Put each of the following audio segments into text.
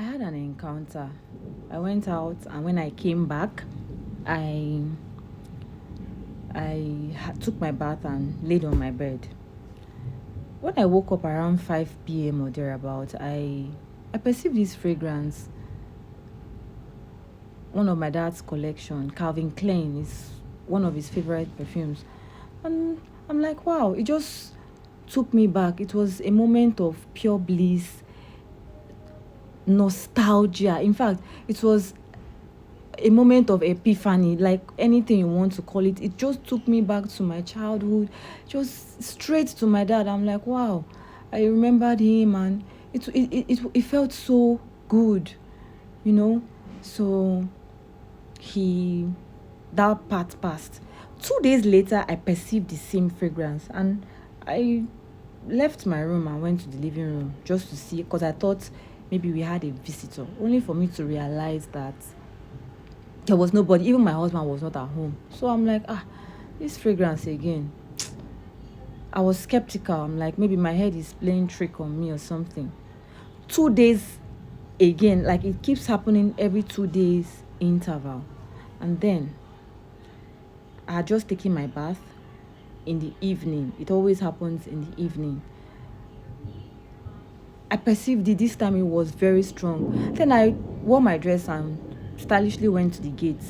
I had an encounter. I went out, and when I came back, I took my bath and laid on my bed. When I woke up around 5 p.m. or thereabout, I perceived this fragrance. One of my dad's collection, Calvin Klein, is one of his favorite perfumes, and I'm like, wow! It just took me back. It was a moment of pure bliss, nostalgia. In fact, it was a moment of epiphany, like anything you want to call it. It just took me back to my childhood, just straight to my dad. I'm like, wow, I remembered him, and it felt so good, you know. So he that part passed. 2 days later, I perceived the same fragrance, and I left my room and went to the living room just to see, because I thought maybe we had a visitor, only for me to realize that there was nobody. Even my husband was not at home. So I'm like, this fragrance again. I was skeptical. I'm like, maybe my head is playing trick on me or something. 2 days again, like it keeps happening every 2 days interval. And then I had just taken my bath in the evening. It always happens in the evening. I perceived it. This time it was very strong. Then I wore my dress and stylishly went to the gate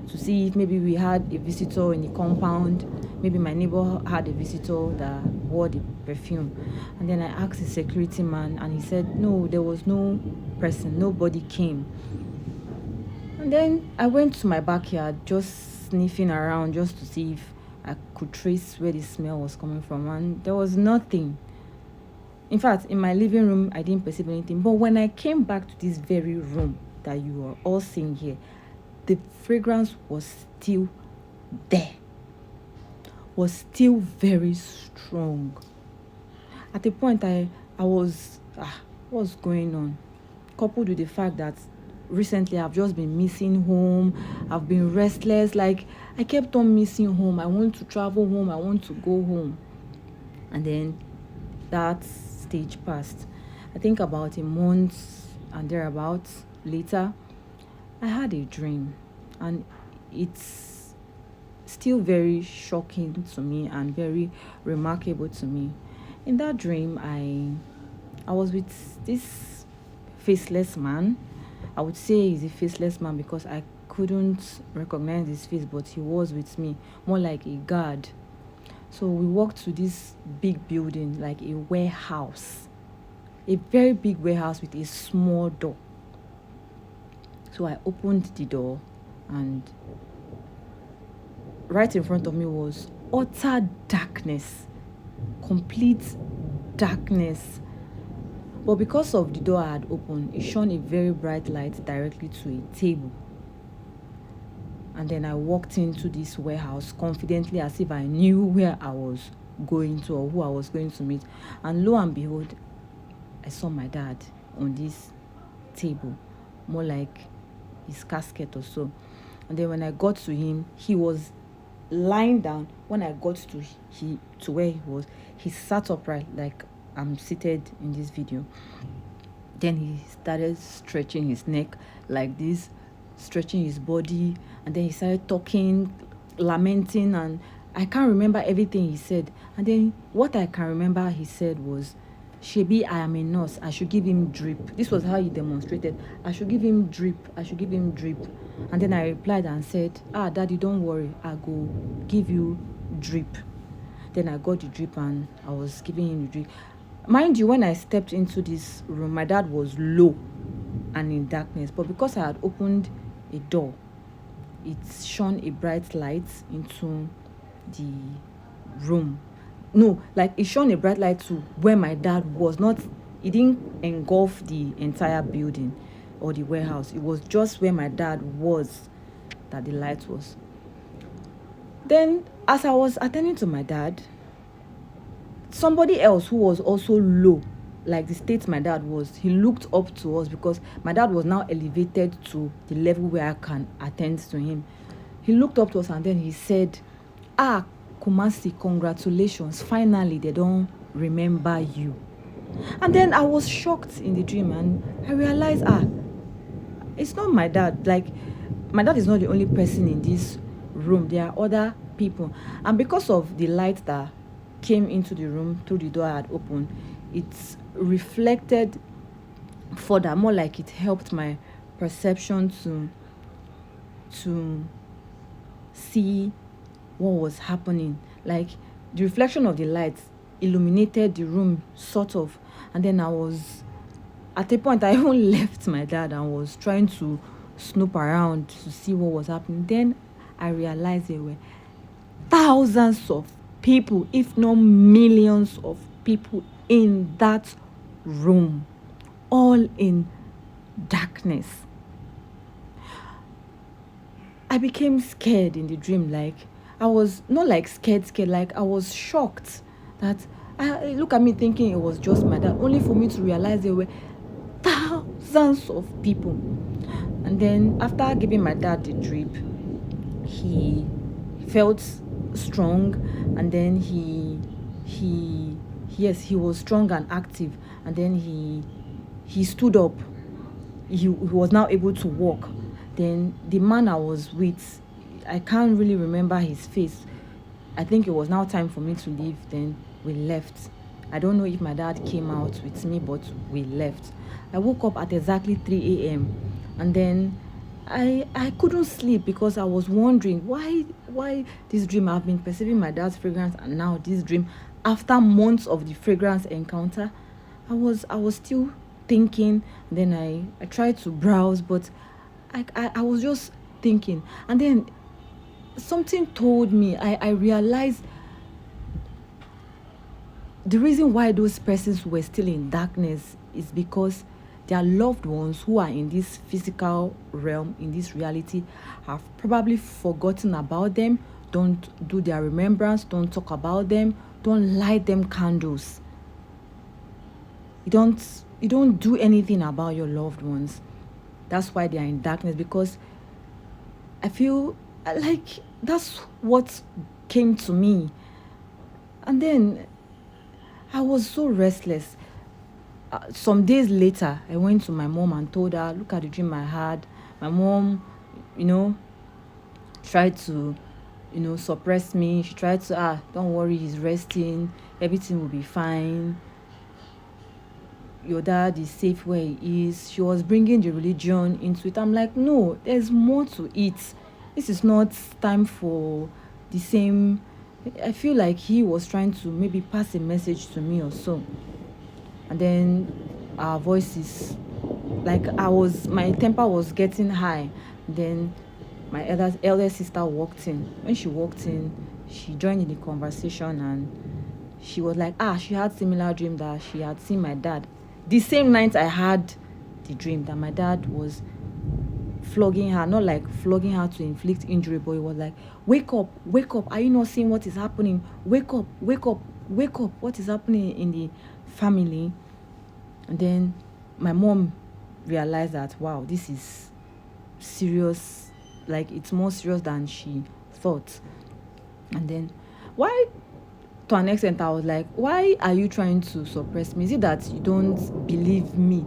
to see if maybe we had a visitor in the compound. Maybe my neighbor had a visitor that wore the perfume. And then I asked the security man, and he said, no, there was no person, nobody came. And then I went to my backyard, just sniffing around just to see if I could trace where the smell was coming from, and there was nothing. In fact, in my living room, I didn't perceive anything. But when I came back to this very room that you are all seeing here, the fragrance was still there, was still very strong. At a point, I was, what's going on? Coupled with the fact that recently I've just been missing home, I've been restless. Like, I kept on missing home. I want to travel home, I want to go home. And then that stage passed. I think about a month and thereabouts later, I had a dream, and it's still very shocking to me and very remarkable to me. In that dream, I was with this faceless man. I would say he's a faceless man because I couldn't recognize his face, but he was with me, more like a guard. So we walked to this big building, like a warehouse, a very big warehouse with a small door. So I opened the door, and right in front of me was utter darkness, complete darkness. But because of the door I had opened, it shone a very bright light directly to a table. And then I walked into this warehouse confidently, as if I knew where I was going to or who I was going to meet. And lo and behold, I saw my dad on this table, more like his casket or so. And then when I got to him, he was lying down. When I got to where he was, he sat upright like I'm seated in this video. Then he started stretching his neck like this, stretching his body, and then he started talking, lamenting, and I can't remember everything he said. And then what I can remember he said was, Shebi, I am a nurse, I should give him drip. This was how he demonstrated. I should give him drip, I should give him drip. And then I replied and said, daddy, don't worry, I go give you drip. Then I got the drip and I was giving him the drip. Mind you, when I stepped into this room, my dad was low and in darkness, but because I had opened a door, it shone a bright light into the room. No, like it shone a bright light to where my dad was. Not, it didn't engulf the entire building or the warehouse. It was just where my dad was that the light was. Then, as I was attending to my dad, somebody else who was also low, like the state my dad was, he looked up to us because my dad was now elevated to the level where I can attend to him. He looked up to us and then he said, Kumasi, congratulations, finally they don't remember you. And then I was shocked in the dream, and I realized, it's not my dad. Like, my dad is not the only person in this room. There are other people. And because of the light that came into the room through the door I had opened, it's reflected further, more like it helped my perception to see what was happening. Like, the reflection of the light illuminated the room, sort of. And then I was, at a point, I even left my dad and was trying to snoop around to see what was happening. Then I realized there were thousands of people, if not millions of people, in that room, all in darkness. I became scared in the dream. Like, I was not like scared, like I was shocked that I look at me thinking it was just my dad, only for me to realize there were thousands of people. And then after giving my dad the drip, he felt strong, and then he yes, he was strong and active, and then he stood up. He was now able to walk. Then the man I was with, I can't really remember his face. I think it was now time for me to leave. Then we left. I don't know if my dad came out with me, but we left. I woke up at exactly 3 a.m. and then I couldn't sleep because I was wondering why this dream. I've been perceiving my dad's fragrance, and now this dream, after months of the fragrance encounter, I was still thinking. Then I tried to browse, but I was just thinking. And then something told me, I realized the reason why those persons were still in darkness is because their loved ones who are in this physical realm, in this reality, have probably forgotten about them, don't do their remembrance, don't talk about them, don't light them candles. You don't do anything about your loved ones. That's why they are in darkness, because I feel like that's what came to me. And then I was so restless. Some days later, I went to my mom and told her, look at the dream I had. My mom, you know, tried to, suppress me. She tried to, don't worry, he's resting. Everything will be fine. Your dad is safe where he is. She was bringing the religion into it. I'm like, no, there's more to it. This is not time for the same. I feel like he was trying to maybe pass a message to me or so. And then our voices, like, my temper was getting high. Then my elder sister walked in. When she walked in, she joined in the conversation, and she was like, she had similar dream that she had seen my dad. The same night I had the dream that my dad was flogging her, not like flogging her to inflict injury, but it was like, wake up, are you not seeing what is happening? Wake up, what is happening in the family? And then my mom realized that, wow, this is serious. Like, it's more serious than she thought. And then, why, to an extent, I was like, why are you trying to suppress me? Is it that you don't believe me?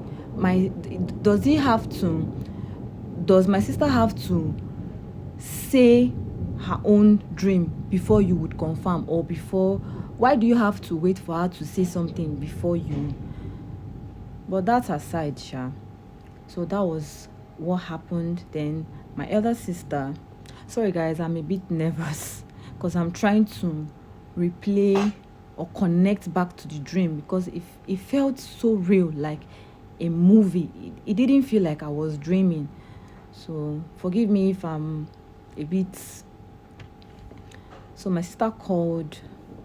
Does my sister have to say her own dream before you would confirm, or why do you have to wait for her to say something before you? But that's aside, Sha. So that was what happened. Then my elder sister, sorry guys, I'm a bit nervous because I'm trying to replay or connect back to the dream, because it felt so real, like a movie. It didn't feel like I was dreaming. So forgive me if I'm a bit. So my sister called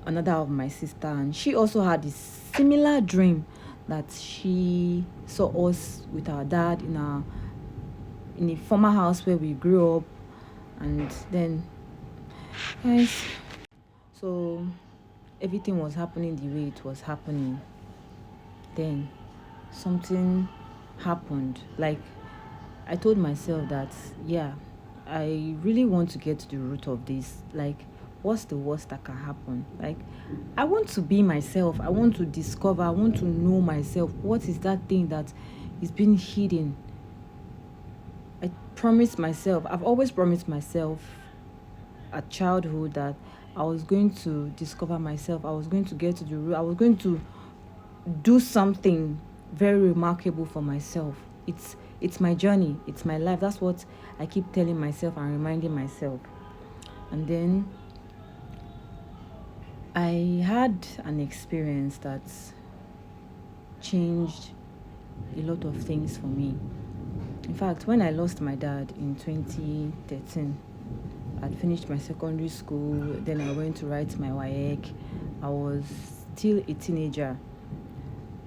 another of my sister, and she also had a similar dream that she saw us with our dad in a former house where we grew up. And then, guys, so everything was happening the way it was happening. Then something happened. Like, I told myself that, yeah, I really want to get to the root of this. Like, what's the worst that can happen? Like, I want to be myself. I want to discover. I want to know myself. What is that thing that is being hidden promised myself, I've always promised myself at childhood that I was going to discover myself. I was going to get to the root. I was going to do something very remarkable for myself. It's my journey. It's my life. That's what I keep telling myself and reminding myself. And then I had an experience that changed a lot of things for me. In fact, when I lost my dad in 2013, I'd finished my secondary school, then I went to write my WAEC. I was still a teenager.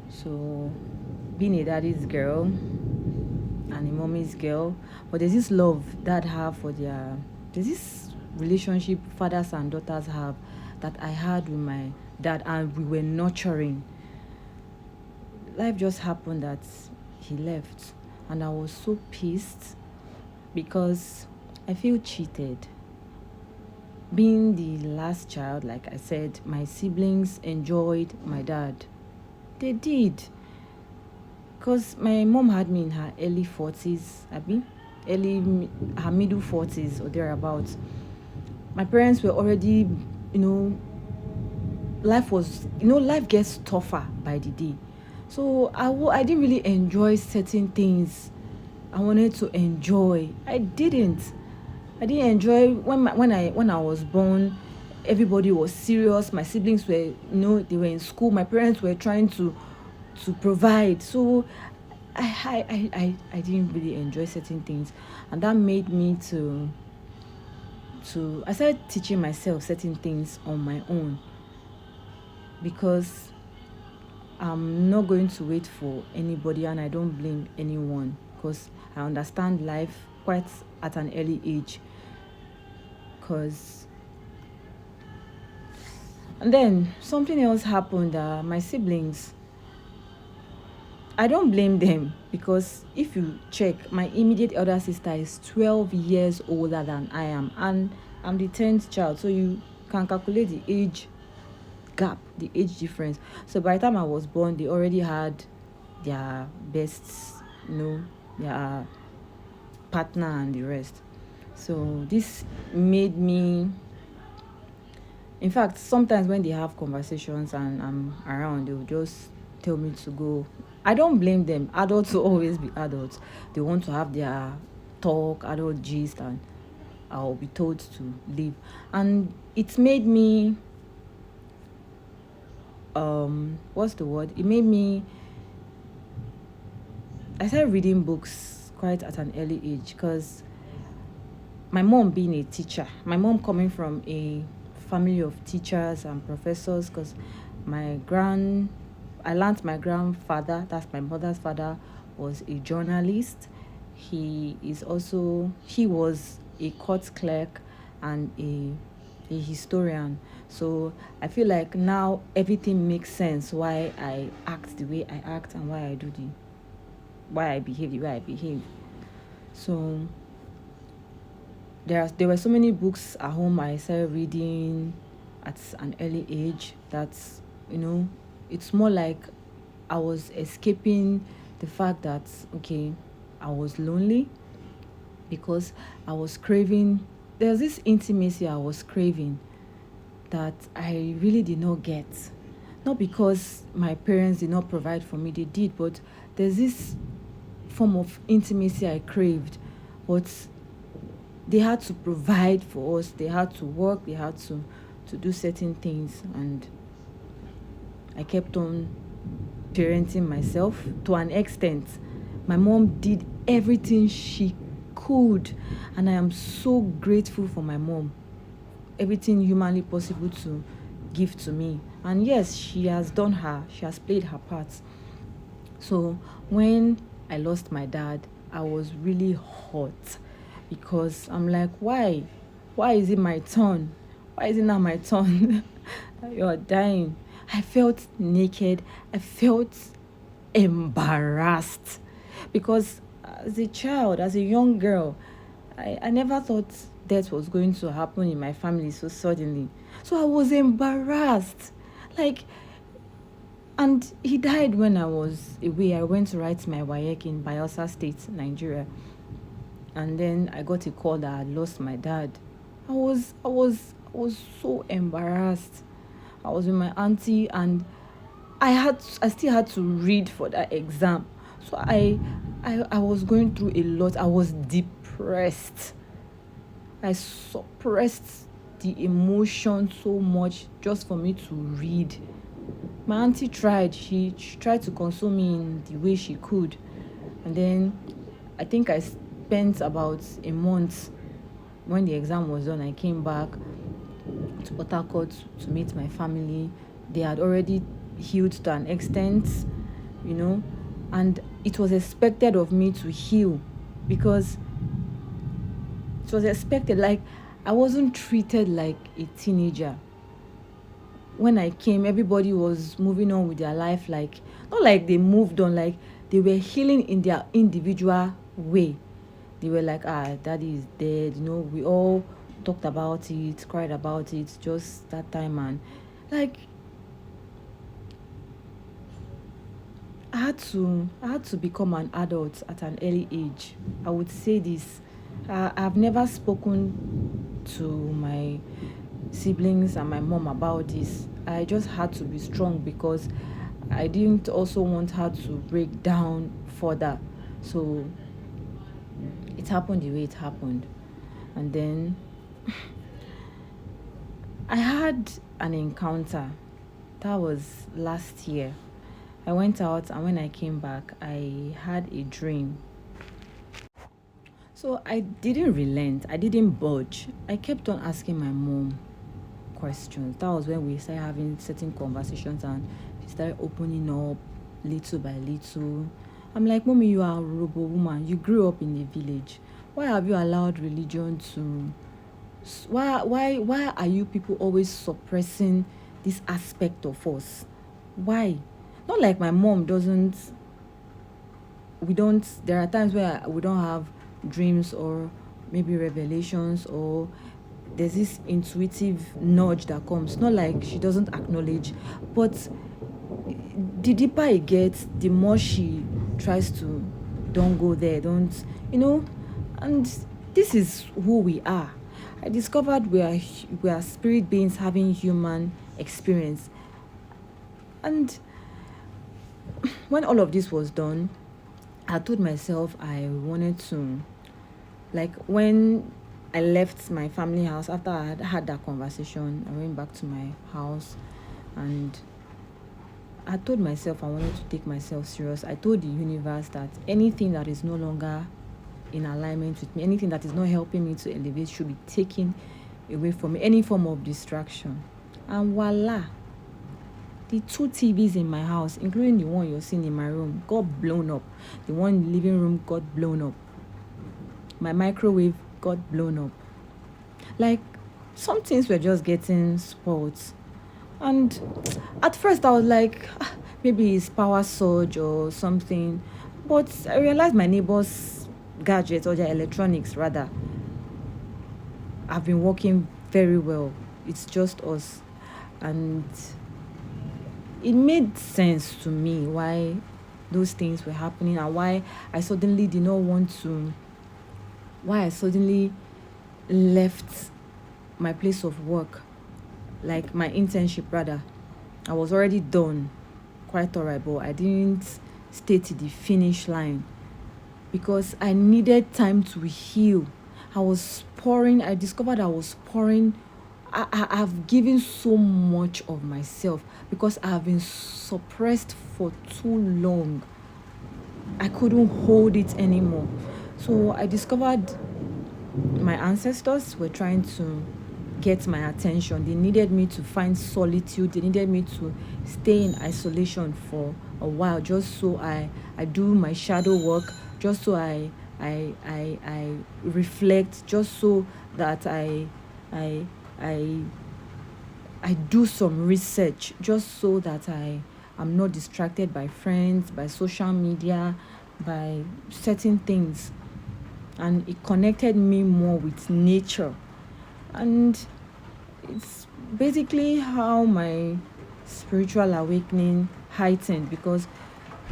So, being a daddy's girl and a mommy's girl, but there's this love dad have for there's this relationship fathers and daughters have that I had with my dad, and we were nurturing. Life just happened that he left, and I was so pissed because I feel cheated. Being the last child, like I said, my siblings enjoyed my dad. They did. Because my mom had me in her early 40s, her middle 40s or thereabouts. My parents were already, life gets tougher by the day. So I didn't really enjoy certain things I wanted to enjoy. I didn't enjoy when I was born. Everybody was serious. My siblings were, they were in school. My parents were trying to provide. So I didn't really enjoy certain things, and that made me to I started teaching myself certain things on my own, because I'm not going to wait for anybody, and I don't blame anyone, because I understand life quite at an early age. And then something else happened. My siblings, I don't blame them, because if you check, my immediate elder sister is 12 years older than I am, and I'm the 10th child, so you can calculate the age gap, the age difference. So by the time I was born, they already had their best, their partner and the rest. So this made me, in fact, sometimes when they have conversations and I'm around, they'll just tell me to go. I don't blame them. Adults will always be adults. They want to have their talk, adult gist, and I'll be told to leave. And it made me, what's the word? It made me, I started reading books quite at an early age, because my mom being a teacher, my mom coming from a family of teachers and professors, because I learned my grandfather, that's my mother's father, was a journalist. He was a court clerk and a historian. So I feel like now everything makes sense, why I act the way I act and why I behave the way I behave. So there were so many books at home I started reading at an early age that, it's more like I was escaping the fact that, okay, I was lonely, because I was craving, there's this intimacy I was craving that I really did not get. Not because my parents did not provide for me, they did, but there's this form of intimacy I craved, but they had to provide for us, they had to work, they had to do certain things, and I kept on parenting myself to an extent. My mom did everything she could, and I am so grateful for my mom. Everything humanly possible to give to me. And yes, she has played her part. So when I lost my dad, I was really hot, because I'm like, why? Why is it my turn? Why is it not my turn? You're dying. I felt naked. I felt embarrassed, because as a child, as a young girl, I never thought death was going to happen in my family so suddenly. So I was embarrassed. And he died when I was away. I went to write my WAEC in Bayelsa State, Nigeria. And then I got a call that I had lost my dad. I was so embarrassed. I was with my auntie, and I still had to read for that exam. So I was going through a lot. I was depressed. I suppressed the emotion so much just for me to read. My auntie tried. She tried to console me in the way she could. And then I think I spent about a month. When the exam was done, I came back to Port Harcourt to meet my family. They had already healed to an extent, you know, and it was expected of me to heal because it was expected. Like, I wasn't treated like a teenager. When I came, everybody was moving on with their life, like, not like they moved on, like they were healing in their individual way. They were like, daddy is dead, we all talked about it, cried about it just that time. And like, I had to become an adult at an early age. I would say this. I've never spoken to my siblings and my mom about this. I just had to be strong because I didn't also want her to break down further. So it happened the way it happened. And then I had an encounter. That was last year. I went out, and when I came back, I had a dream. So I didn't relent, I didn't budge. I kept on asking my mom questions. That was when we started having certain conversations, and she started opening up little by little. I'm like, Mommy, you are a robo woman. You grew up in the village. Why have you allowed religion to why are you people always suppressing this aspect of us? Why? Not like my mom doesn't we don't there are times where we don't have dreams or maybe revelations, or there's this intuitive nudge that comes. Not like she doesn't acknowledge, but the deeper it gets, the more she tries to, don't go there, don't, you know. And this is who we are. I discovered we are spirit beings having human experience. And when all of this was done, I told myself I wanted to, like, when I left my family house after I had that conversation, I went back to my house, and I told myself I wanted to take myself serious. I told the universe that anything that is no longer in alignment with me, anything that is not helping me to elevate, should be taken away from me, any form of distraction. And voila, the two TVs in my house, including the one you're seeing in my room, got blown up. The one in the living room got blown up. My microwave got blown up. Like, some things were just getting spoiled. And at first I was like, maybe it's power surge or something. But I realized my neighbor's gadgets, or their electronics rather, have been working very well. It's just us. And it made sense to me why those things were happening, and why I suddenly did not want to, why I suddenly left my place of work, like my internship rather. I was already done, quite alright, but I didn't stay to the finish line because I needed time to heal. I discovered I was pouring. I've given so much of myself because I have been suppressed for too long. I couldn't hold it anymore. So I discovered my ancestors were trying to get my attention. They needed me to find solitude. They needed me to stay in isolation for a while, just so I do my shadow work, just so I reflect, just so that I I I do some research, just so that I am not distracted by friends, by social media, by certain things. And it connected me more with nature. And it's basically how my spiritual awakening heightened, because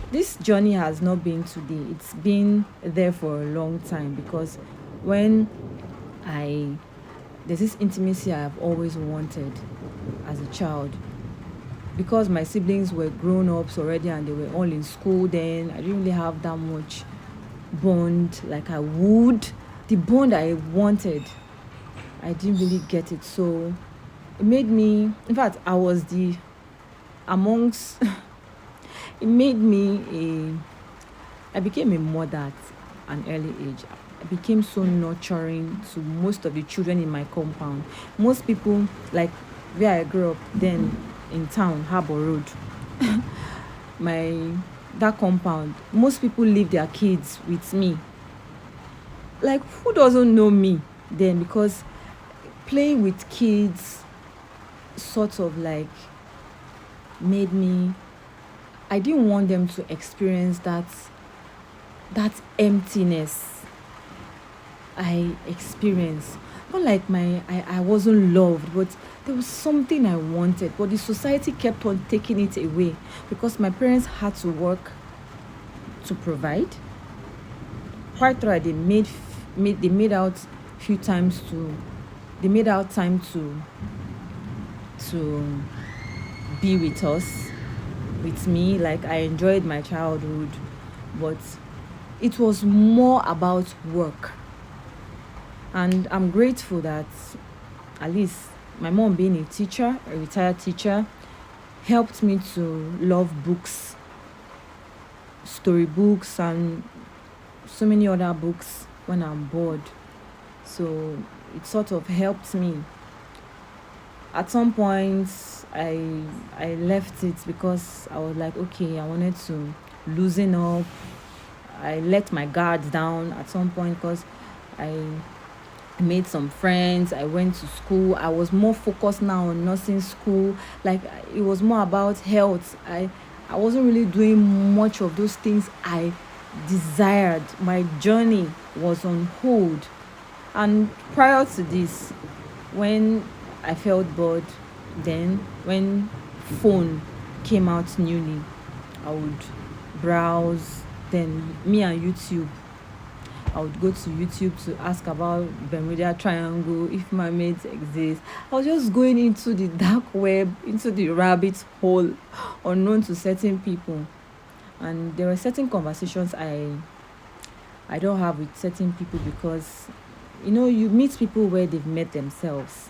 This journey has not been today, it's been there for a long time, because when I there's this intimacy I've always wanted as a child, because my siblings were grown ups already and they were all in school. Then I didn't really have that much bond like I would. The bond I wanted, I didn't really get it. So it made me, in fact, I was the amongst it made me I became a mother at an early age. I became so nurturing to most of the children in my compound. Most people, like where I grew up then in town, Harbour Road, my that compound, most people leave their kids with me. Like, who doesn't know me then? Because playing with kids sort of like made me, I didn't want them to experience that emptiness I experienced. Not like I wasn't loved, but there was something I wanted, but the society kept on taking it away, because my parents had to work to provide. Quite right, they made out few times to they made out time to be with us, with me. Like, I enjoyed my childhood, but it was more about work. And I'm grateful that at least my mom, being a teacher, a retired teacher, helped me to love books, storybooks, and so many other books when I'm bored. So it sort of helped me. At some point, I left it because I was like, okay, I wanted to loosen up. I let my guard down at some point because I made some friends. I went to school. I was more focused now on nursing school. Like, it was more about health. I wasn't really doing much of those things I desired. My journey was on hold. And prior to this, when I felt bored, then when phone came out newly, I would browse. Then me and YouTube, I would go to YouTube to ask about Bermuda Triangle, if mermaids exist. I was just going into the dark web, into the rabbit hole, unknown to certain people. And there were certain conversations I don't have with certain people, because you meet people where they've met themselves.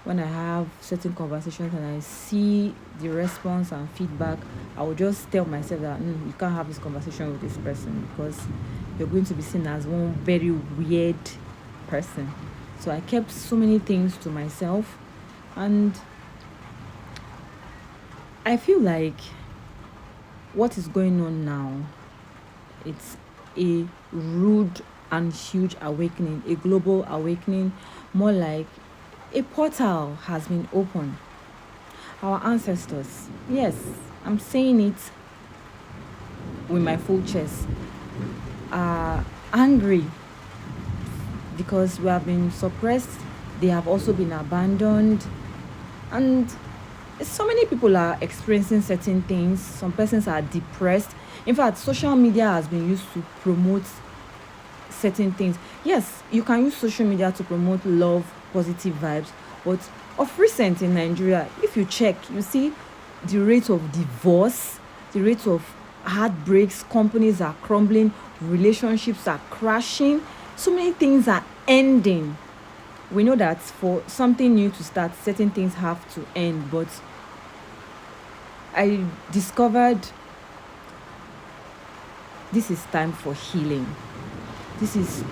When I have certain conversations and I see the response and feedback, I will just tell myself that, you can't have this conversation with this person, because you're going to be seen as one very weird person. So I kept so many things to myself, and I feel like what is going on now, it's a rude and huge awakening, a global awakening, more like a portal has been opened. Our ancestors, yes, I'm saying it with my full chest, are angry because we have been suppressed. They have also been abandoned. And so many people are experiencing certain things. Some persons are depressed. In fact, social media has been used to promote certain things. Yes, you can use social media to promote love, positive vibes, but of recent in Nigeria, if you check, you see the rate of divorce, the rate of heartbreaks, companies are crumbling, relationships are crashing, so many things are ending. We know that for something new to start, certain things have to end, but I discovered this is time for healing. This is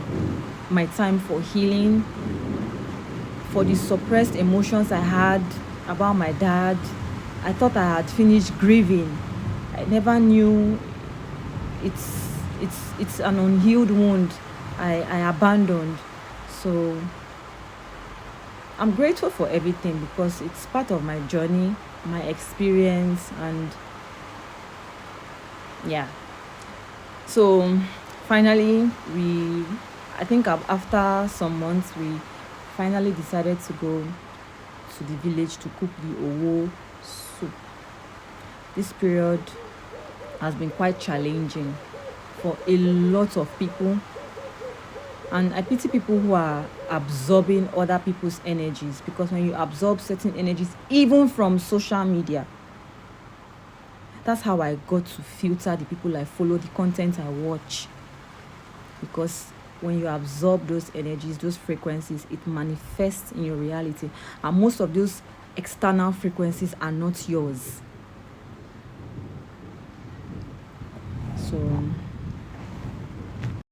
my time for healing, for the suppressed emotions I had about my dad. I thought I had finished grieving. I never knew it's an unhealed wound I abandoned. So I'm grateful for everything, because it's part of my journey, my experience, and yeah. So finally, I think after some months, we finally decided to go to the village to cook the owo soup. This period has been quite challenging for a lot of people. And I pity people who are absorbing other people's energies, because when you absorb certain energies, even from social media, that's how I got to filter the people I follow, the content I watch. Because when you absorb those energies, those frequencies, it manifests in your reality. And most of those external frequencies are not yours. So